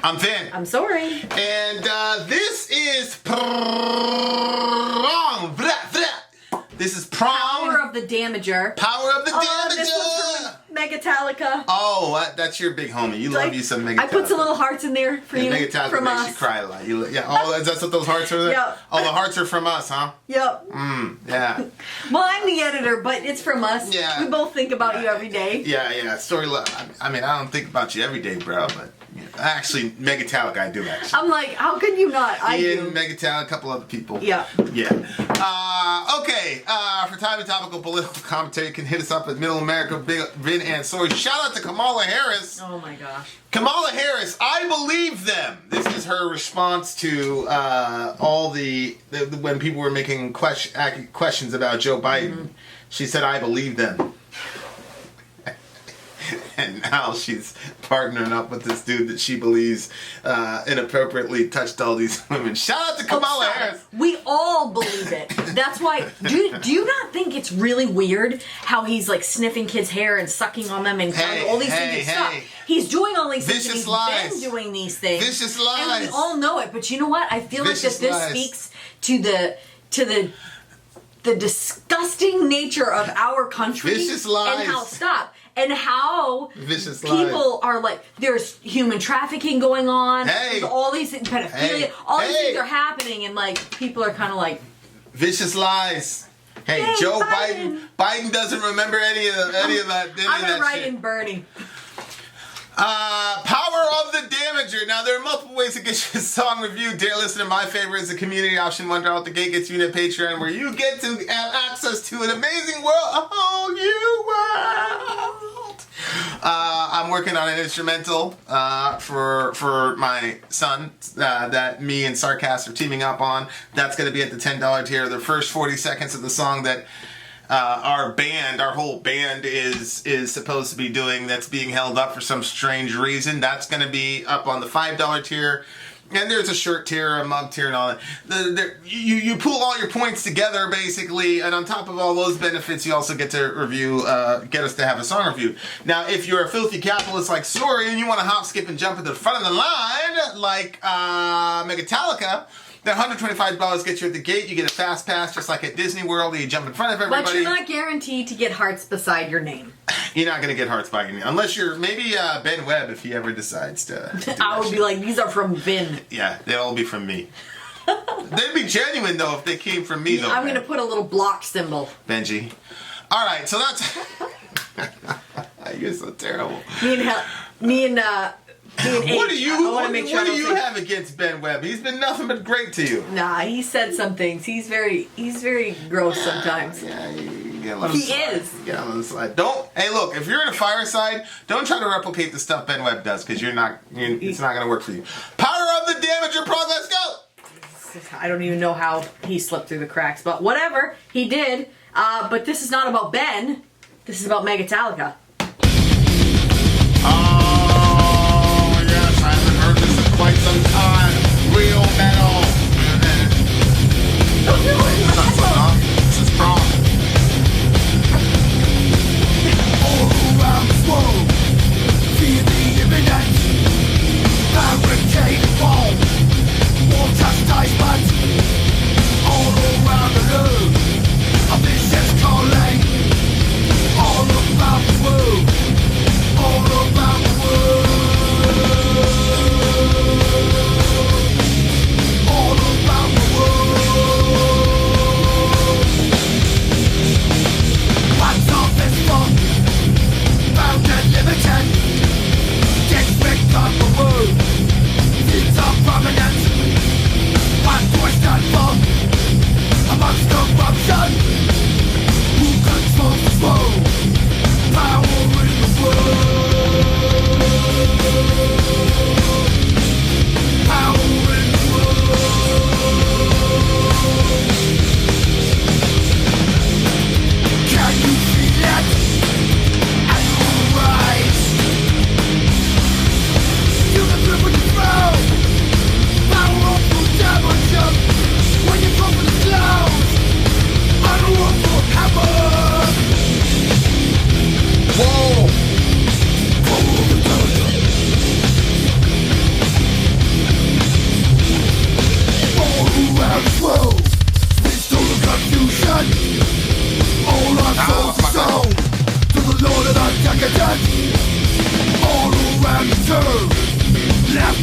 I'm Vin. I'm Sori. And this is Prong. This is Prong. Power of the Damager. Power of the Damager. This was from Megatallica. Oh, that's your big homie. You love you some Megatallica. I put some little hearts in there for you. Megatallica from makes us. you cry a lot. That's what those hearts are there? Yep. Oh, the hearts are from us, huh? Yep. Yeah. Well, I'm the editor, but it's from us. Yeah. We both think about you every day. Yeah. Story. I mean, I don't think about you every day, bro, but actually, Megatallica, I do actually. I'm like, how could you not? I Ian, do. Megatallica, a couple other people. Yeah. Okay. For time and topical political commentary, you can hit us up at Middle America, Vin and Sori. Shout out to Kamala Harris. Oh my gosh. Kamala Harris, I believe them. This is her response to all the when people were making questions about Joe Biden. Mm-hmm. She said, "I believe them." And now she's partnering up with this dude that she believes inappropriately touched all these women. Shout out to Kamala Harris. We all believe it. That's why. Do you not think it's really weird how he's like sniffing kids' hair and sucking on them and all these things? Stop. He's doing all these things. Vicious He's lies. been doing these things. Vicious lies. And we all know it. But you know what? I feel Vicious like that this lies. speaks to the disgusting nature of our country. Vicious lies. And how Vicious people are like, there's human trafficking going on. Hey. There's all these things, pedophilia, all these things are happening, and like people are kind of like vicious lies. Hey, Joe Biden doesn't remember any of that. I'm gonna write in Bernie. Power of the Damager. Now, there are multiple ways to get your song reviewed. Dear listener, my favorite is the community option. $1 out the gate gets you in Patreon, where you get to have access to an amazing world, a whole new world. I'm working on an instrumental for my son that me and Sarcast are teaming up on. That's going to be at the $10 tier. The first 40 seconds of the song that our whole band is supposed to be doing, that's being held up for some strange reason. That's going to be up on the $5 tier. And there's a shirt tier, a mug tier, and all that. You pool all your points together, basically, and on top of all those benefits, you also get to review, get us to have a song review. Now, if you're a filthy capitalist like Sori and you want to hop, skip, and jump at the front of the line, like Megatallica, that $125 gets you at the gate. You get a fast pass, just like at Disney World. You jump in front of everybody. But you're not guaranteed to get hearts beside your name. You're not going to get hearts by your name. Unless you're, maybe Ben Webb, if he ever decides to do I would be like, these are from Vin. Yeah, they'll all be from me. They'd be genuine, though, if they came from me, though. I'm going to put a little block symbol. Benji. All right, so that's... You're so terrible. Me and what do you have against Ben Webb? He's been nothing but great to you. Nah, he said some things. He's very gross sometimes. Yeah, you get he is. Get on the slide. Hey, look, if you're in a fireside, don't try to replicate the stuff Ben Webb does, because it's not going to work for you. Power of the Damager, Prong, let's go! I don't even know how he slipped through the cracks, but whatever, he did. But this is not about Ben. This is about Megatallica. Quite some time, real metal. Don't do it. This is Prong. All around the world, fear the imminent barricade bomb, war chastisement. All around the globe, a vicious calling. All around the world, all around the world. All around the world.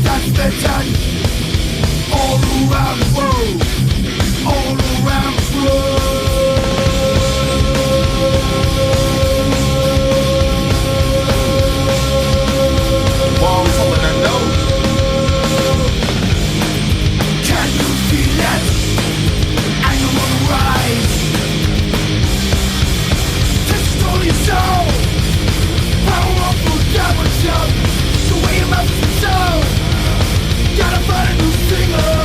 that's smitten all around the world, all around the world. We're always holding our nose. Can you feel it? Anger on the rise. Destroy your soul. Powerful damage. The way your mouth is sound. Gotta find a new singer.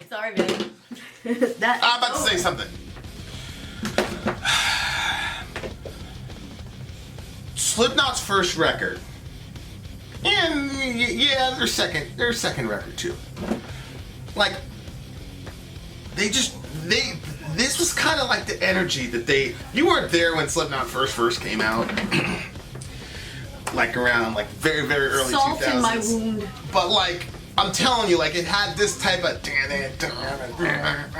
Sorry, Vin. I'm about to say something. Slipknot's first record, and yeah, their second record too. Like, this was kind of like the energy that you weren't there when Slipknot first came out. Like around like very, very early 2000s. Salt in my wound. But like, I'm telling you, like it had this type of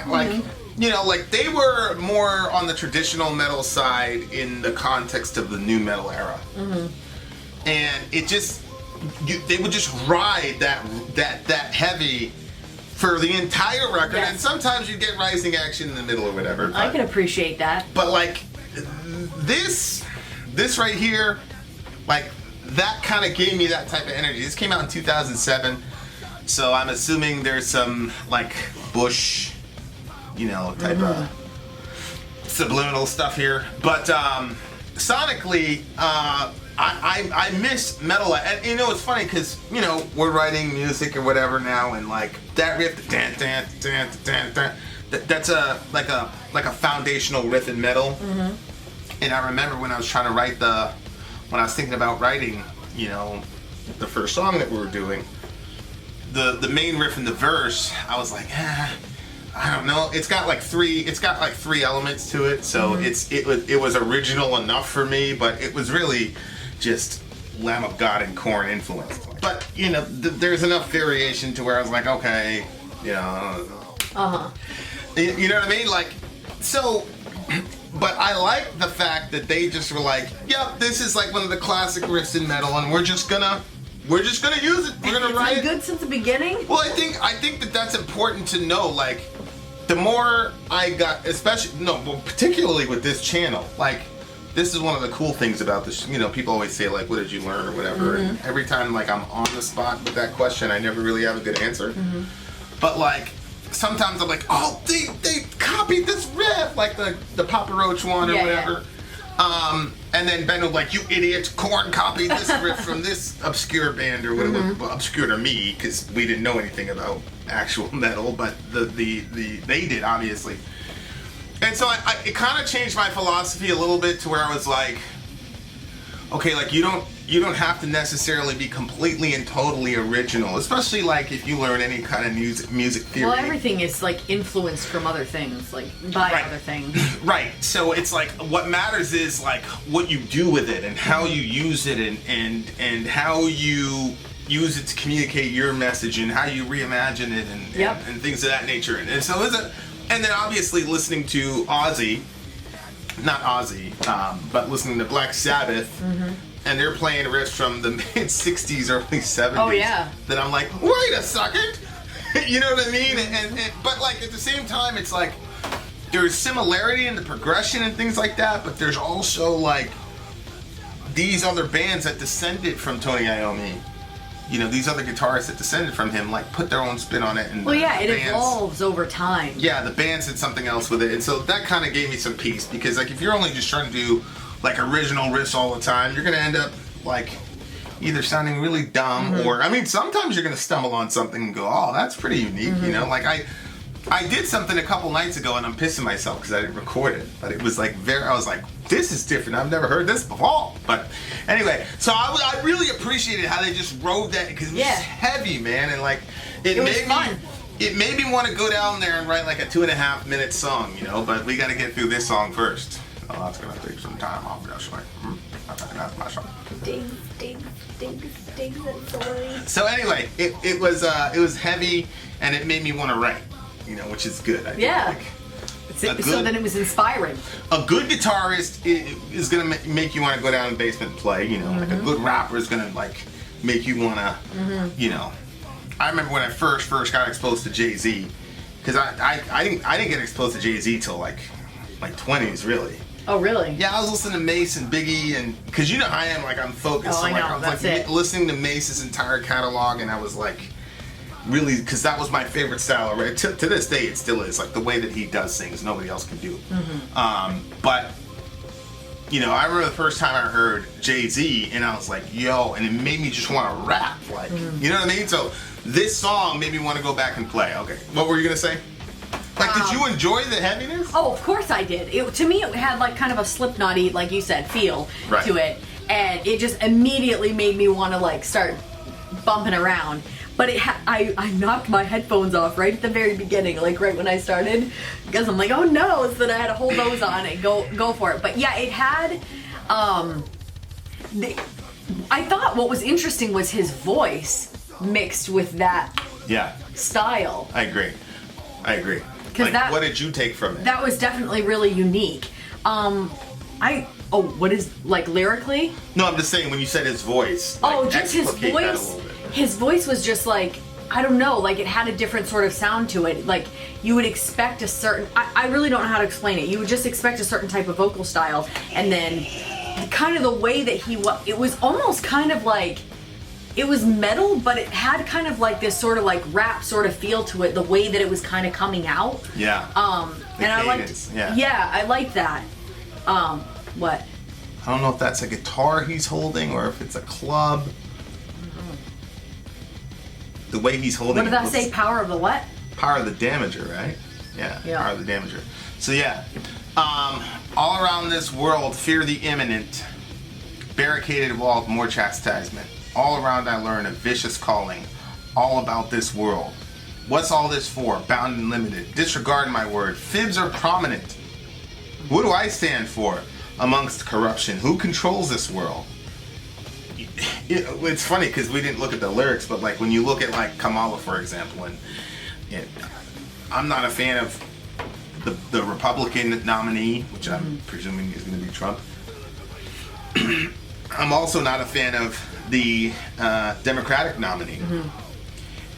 like, you know, like they were more on the traditional metal side in the context of the new metal era. And it just, they would just ride that heavy for the entire record. Yes. And sometimes you get rising action in the middle or whatever. I can appreciate that. But like this right here, like that kind of gave me that type of energy. This came out in 2007, so I'm assuming there's some like Bush, you know, type of subliminal stuff here. But sonically, I miss metal, and you know it's funny because you know we're writing music or whatever now, and like that riff, that's a foundational riff in metal. And I remember when I was trying to write when I was thinking about writing, you know, the first song that we were doing, the main riff in the verse, I was like, I don't know. It's got like three elements to it, so it was original enough for me, but it was really just Lamb of God and Korn influenced. But you know, there's enough variation to where I was like, okay, you know, you know what I mean? Like, so. But I like the fact that they just were like, yep, this is like one of the classic riffs in metal, and we're just gonna use it. We're gonna write it. Good since the beginning. Well, I think that's important to know. Like, the more I got, particularly with this channel, like, this is one of the cool things about this. You know, people always say like, what did you learn or whatever. And every time like I'm on the spot with that question, I never really have a good answer. But like, sometimes I'm like, oh, they copied this riff, like the Papa Roach one or whatever. And then Ben will like, you idiot, Korn copied this riff from this obscure band or whatever. Well, obscure to me because we didn't know anything about actual metal, but they did obviously. And so it kind of changed my philosophy a little bit to where I was like, okay, like you don't have to necessarily be completely and totally original, especially like if you learn any kind of music theory. Well, everything is like influenced from other things, like by other things. Right. So it's like what matters is like what you do with it and how you use it and how you use it to communicate your message and how you reimagine it and things of that nature. And so and then obviously listening to but listening to Black Sabbath and they're playing riffs from the mid 60s, early 70s. Oh, yeah. Then I'm like, wait a second. You know what I mean? And but like at the same time, it's like there's similarity in the progression and things like that, but there's also like these other bands that descended from Tony Iommi. You know, these other guitarists that descended from him, like, put their own spin on it. And well, yeah, the it bands, evolves over time. Yeah, the bands did something else with it. And so that kind of gave me some peace, because, like, if you're only just trying to do, like, original riffs all the time, you're going to end up, like, either sounding really dumb or, I mean, sometimes you're going to stumble on something and go, oh, that's pretty unique, you know? Like, I did something a couple nights ago, and I'm pissing myself because I didn't record it. But it was, like, I was like, this is different. I've never heard this before. But anyway, so I really appreciated how they just rode that, because it was just heavy, man. And, like, it made fun. It made me want to go down there and write, like, a 2.5-minute song, you know? But we got to get through this song first. Oh, that's going to take some time. Obviously. That's my song. Ding, ding, ding, ding, Sori. So anyway, it was heavy, and it made me want to write, you know, which is good. I think. So then it was inspiring. A good guitarist is going to make you want to go down in the basement and play, you know. Like a good rapper is going to, like, make you want to, you know. I remember when I first got exposed to JayZ, because I didn't get exposed to JayZ till like 20s, really. Oh, really? Yeah, I was listening to Mace and Biggie, and because you know I am, like, I'm focused. Oh, So, like, I know, was that's it. Listening to Mace's entire catalog, and I was like, really, because that was my favorite style. Right? To this day, it still is. Like, the way that he does things, nobody else can do. But you know, I remember the first time I heard JayZ, and I was like, yo, and it made me just want to rap, like, you know what I mean? So this song made me want to go back and play. Okay, what were you gonna say? Like, did you enjoy the heaviness? Oh, of course I did. To me, it had like kind of a Slipknot-y, like you said, feel to it, and it just immediately made me want to like start bumping around. But I knocked my headphones off right at the very beginning, like right when I started, because I'm like, oh no, so that I had to hold those on and go for it. But yeah, it had. I thought what was interesting was his voice mixed with that style. I agree. Like, what did you take from it? That was definitely really unique. What is, like, lyrically? No, I'm just saying, when you said his voice. Like, Just his explicate that a voice. little bit. His voice was just like, I don't know, like it had a different sort of sound to it. Like you would expect a certain, I really don't know how to explain it. You would just expect a certain type of vocal style, and then kind of the way that it was almost kind of like, it was metal, but it had kind of like this sort of like rap sort of feel to it, the way that it was kind of coming out. Yeah. And I liked, I liked that. What? I don't know if that's a guitar he's holding or if it's a club. The way he's holding it. What did that say? Power of the what? Power of the Damager, right? Yeah. Power of the Damager. So yeah. All around this world, fear the imminent. Barricaded wall, more chastisement. All around I learn a vicious calling. All about this world. What's all this for? Bound and limited. Disregard my word. Fibs are prominent. What do I stand for amongst corruption? Who controls this world? It's funny because we didn't look at the lyrics, but like when you look at like Kamala, for example, and I'm not a fan of the Republican nominee, which I'm presuming is going to be Trump. I'm also not a fan of the Democratic nominee,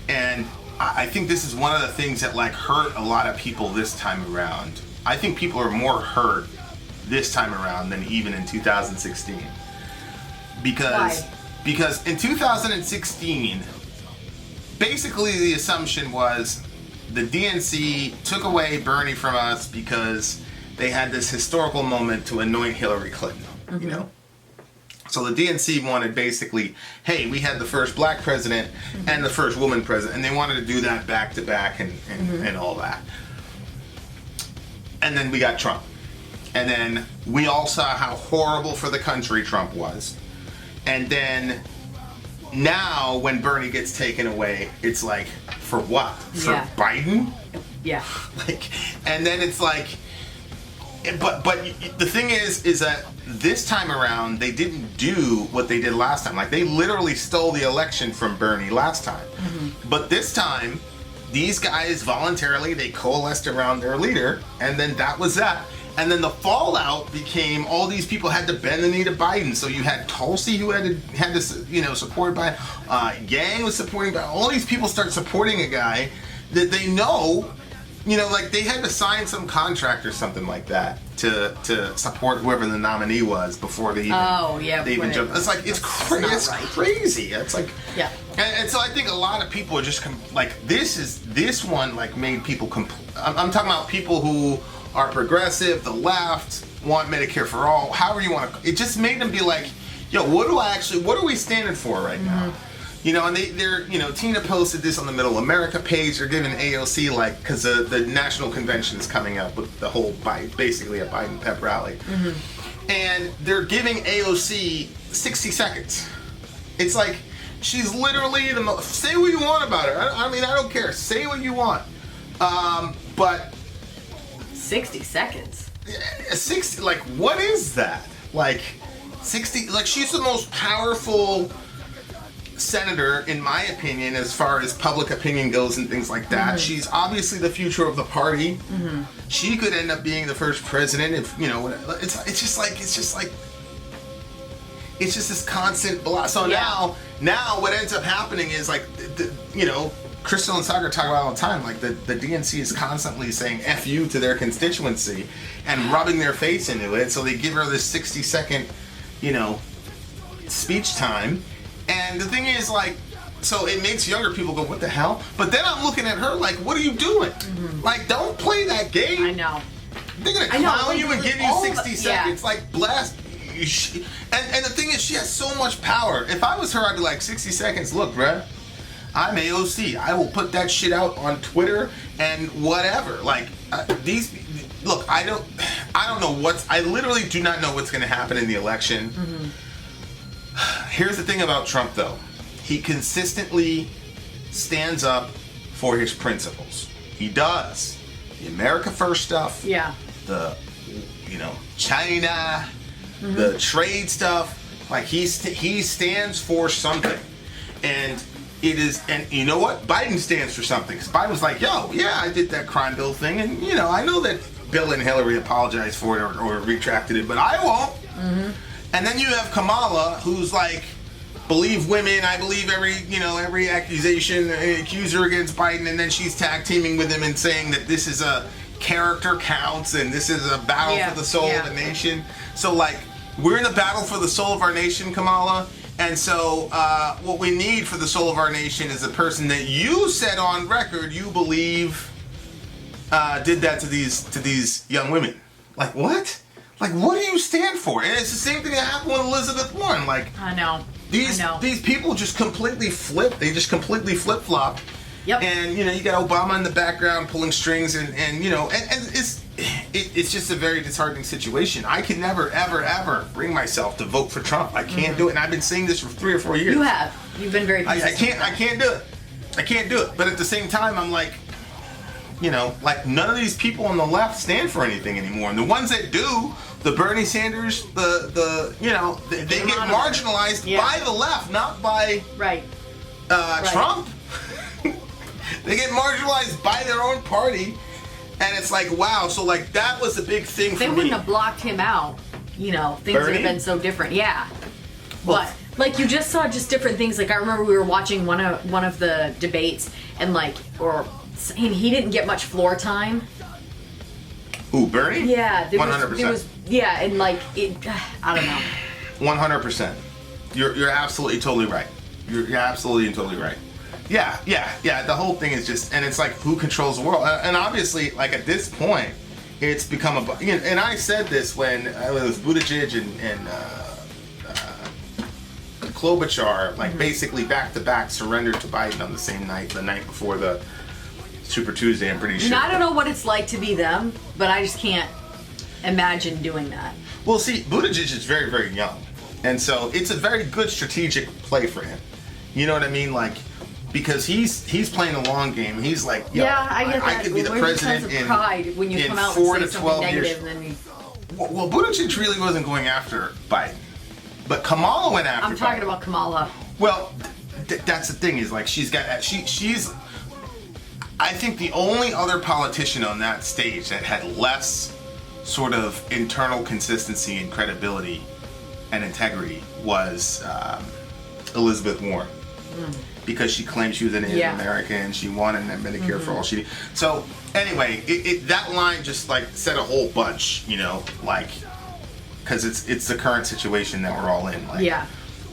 and I think this is one of the things that like hurt a lot of people this time around. I think people are more hurt this time around than even in 2016. Because in 2016, basically the assumption was the DNC took away Bernie from us because they had this historical moment to anoint Hillary Clinton, you know? So the DNC wanted basically, hey, we had the first black president and the first woman president, and they wanted to do that back to back and all that. And then we got Trump. And then we all saw how horrible for the country Trump was. And then now when Bernie gets taken away, it's like, for what? For Biden? Yeah. Like, and then it's like, but the thing is that this time around, they didn't do what they did last time. Like, they literally stole the election from Bernie last time. But this time, these guys voluntarily, they coalesced around their leader, and then that was that. And then the fallout became all these people had to bend the knee to Biden. So you had Tulsi who had to support Biden. Yang was supporting Biden. All these people start supporting a guy that they know, like they had to sign some contract or something like that to support whoever the nominee was before they even jumped. It's like it's crazy. It's like and so I think a lot of people are just this one like made people I'm talking about people who are progressive, the left, want Medicare for all, however you want to. It just made them be like, yo, what are we standing for right now? And they're Tina posted this on the Middle America page. They're giving AOC because the national convention is coming up with the whole basically a Biden pep rally, and they're giving AOC 60 seconds. It's like she's literally the most. Say what you want about her. I mean, I don't care. Say what you want, but 60 seconds. 60. Like, what is that? Like 60. Like, she's the most powerful senator, in my opinion, as far as public opinion goes and things like that. She's obviously the future of the party. She could end up being the first president if it's just this constant so now what ends up happening is like Crystal and Sagar talk about all the time, like the DNC is constantly saying F you to their constituency and rubbing their face into it, so they give her this 60-second speech time. And the thing is, like, so it makes younger people go, what the hell? But then I'm looking at her like, what are you doing? Like, don't play that game. I know. They're going to clown you and give you 60 seconds. Like, blast. And the thing is, she has so much power. If I was her, I'd be like, 60 seconds. Look, bruh, I'm AOC. I will put that shit out on Twitter and whatever. Like, look, I don't know I literally do not know what's going to happen in the election. Here's the thing about Trump, though. He consistently stands up for his principles. He does. The America First stuff. Yeah. The, China, the trade stuff. Like, he stands for something. And it is, and you know what? Biden stands for something. Because Biden was like, yo, yeah, I did that crime bill thing. And, I know that Bill and Hillary apologized for it or retracted it, but I won't. And then you have Kamala, who's like, believe women, I believe every accusation, accuser against Biden, and then she's tag teaming with him and saying that this is a character counts and this is a battle for the soul of the nation. So like, we're in the battle for the soul of our nation, Kamala, and so what we need for the soul of our nation is a person that you said on record you believe did that to these young women. Like, what? Like, what do you stand for? And it's the same thing that happened with Elizabeth Warren. Like, I know. These people just completely flip. They just completely flip-flop. Yep. And, you got Obama in the background pulling strings and it's just a very disheartening situation. I can never, ever, ever bring myself to vote for Trump. I can't do it. And I've been saying this for 3 or 4 years. You have. You've been very consistent. I can't do it. I can't do it. But at the same time, I'm like, like none of these people on the left stand for anything anymore. And the ones that do, the Bernie Sanders, they get marginalized by the left, not by Trump. They get marginalized by their own party, and it's like, wow. So like that was a big thing for me. They wouldn't have blocked him out. Things would have been so different. Yeah. But like you just saw just different things. Like I remember we were watching one of the debates, and he didn't get much floor time. Ooh, Bernie? Yeah, 100%. And like it, I don't know. 100%. You're absolutely totally right. You're absolutely and totally right. Yeah. The whole thing is just, and it's like who controls the world, and obviously, like at this point, it's become and I said this when it was Buttigieg and Klobuchar, like basically back to back surrendered to Biden on the same night, the night before the Super Tuesday, I'm pretty sure. I don't know what it's like to be them, but I just can't imagine doing that. Well, see, Buttigieg is very, very young, and so it's a very good strategic play for him. You know what I mean? Like, because he's playing a long game. He's like, I get that. I could be the president in pride when you come out 4 and to say 12 something years. negative. Well, Buttigieg really wasn't going after Biden, but Kamala went after. I'm talking Biden. about Kamala. Well, that's the thing is like she's. I think the only other politician on that stage that had less sort of internal consistency and credibility and integrity was Elizabeth Warren. Because she claimed she was an Native American, she wanted Medicare for all she did. So anyway, that line just like said a whole bunch, you know, like, because it's the current situation that we're all in. Like,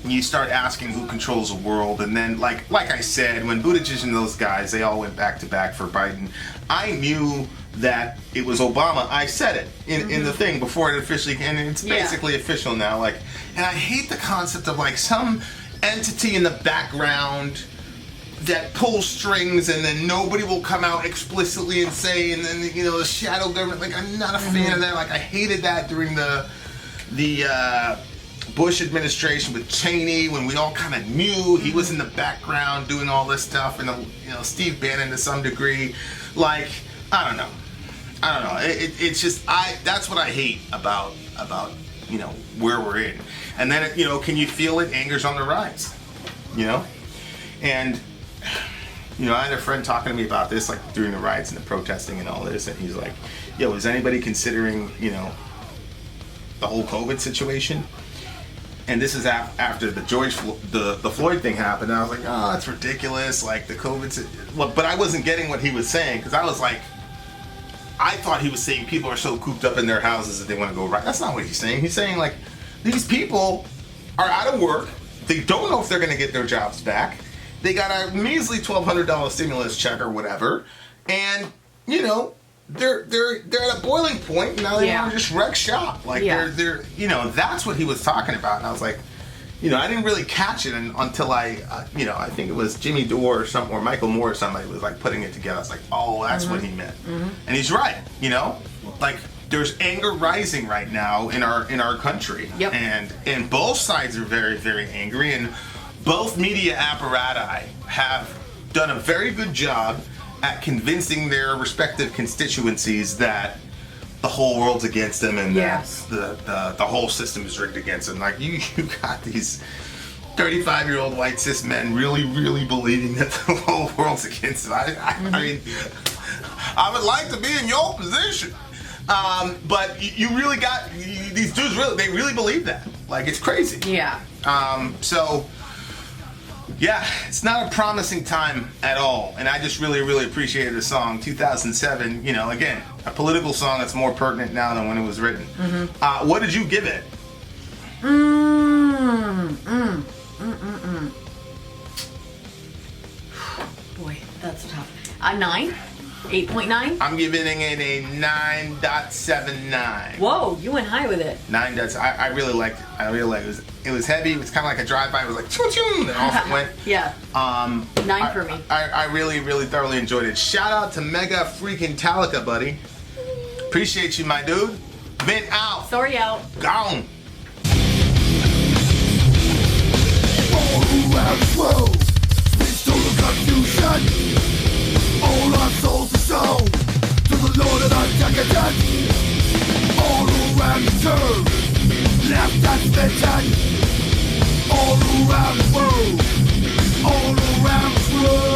you start asking who controls the world, and then like I said, when Buttigieg and those guys, they all went back to back for Biden. I knew that it was Obama. I said it in the thing before it officially, and it's basically official now. Like, and I hate the concept of like some entity in the background that pulls strings, and then nobody will come out explicitly and say, and then, you know, the shadow government. Like, I'm not a fan of that. Like, I hated that during the Bush administration with Cheney, when we all kind of knew he was in the background doing all this stuff, and you know, Steve Bannon to some degree. Like, I don't know. It's just that's what I hate about you know, where we're in. And then, you know, can you feel it? Anger's on the rise, you know? And, you know, I had a friend talking to me about this, like, during the riots and the protesting and all this, and he's like, yo, is anybody considering, you know, the whole COVID situation? And this is after the the Floyd thing happened, and I was like, oh, that's ridiculous, like, the COVID... Well, but I wasn't getting what he was saying, because I was like, I thought he was saying people are so cooped up in their houses that they want to go right. That's not what he's saying. He's saying, like, these people are out of work. They don't know if they're going to get their jobs back. They got a measly $1,200 stimulus check or whatever. And, you know, they're at a boiling point. Now they want to just wreck shop. Like, they're you know, that's what he was talking about. And I was like, you know, I didn't really catch it until you know, I think it was Jimmy Dore or something, or Michael Moore or somebody was like putting it together. I was like, oh, that's what he meant. And he's right, you know? Like, there's anger rising right now in our country. And both sides are very, very angry, and both media apparati have done a very good job at convincing their respective constituencies that the whole world's against them, and that the whole system is rigged against them. Like, you got these 35-year-old white cis men really believing that the whole world's against them. I mean, I would like to be in your position. But you really got these dudes. They really believe that. Like, it's crazy. So yeah, it's not a promising time at all. And I just really appreciated the song. 2007. You know, again, a political song that's more pertinent now than when it was written. What did you give it? Boy, that's tough. 9. 8.9? I'm giving it a 9.79. Whoa, you went high with it. 9. I really liked it. I really liked it. It was heavy. It was kind of like a drive-by. It was like choo choo, and off it went. 9 for me. I really thoroughly enjoyed it. Shout out to Mega freaking Tallica, buddy. Appreciate you, my dude. Vin out. Sori out. Gone. All around the world, it's total confusion. All our souls are sold to the Lord of our decadence. All around the curve, left and smitten. All around the world, all around the world.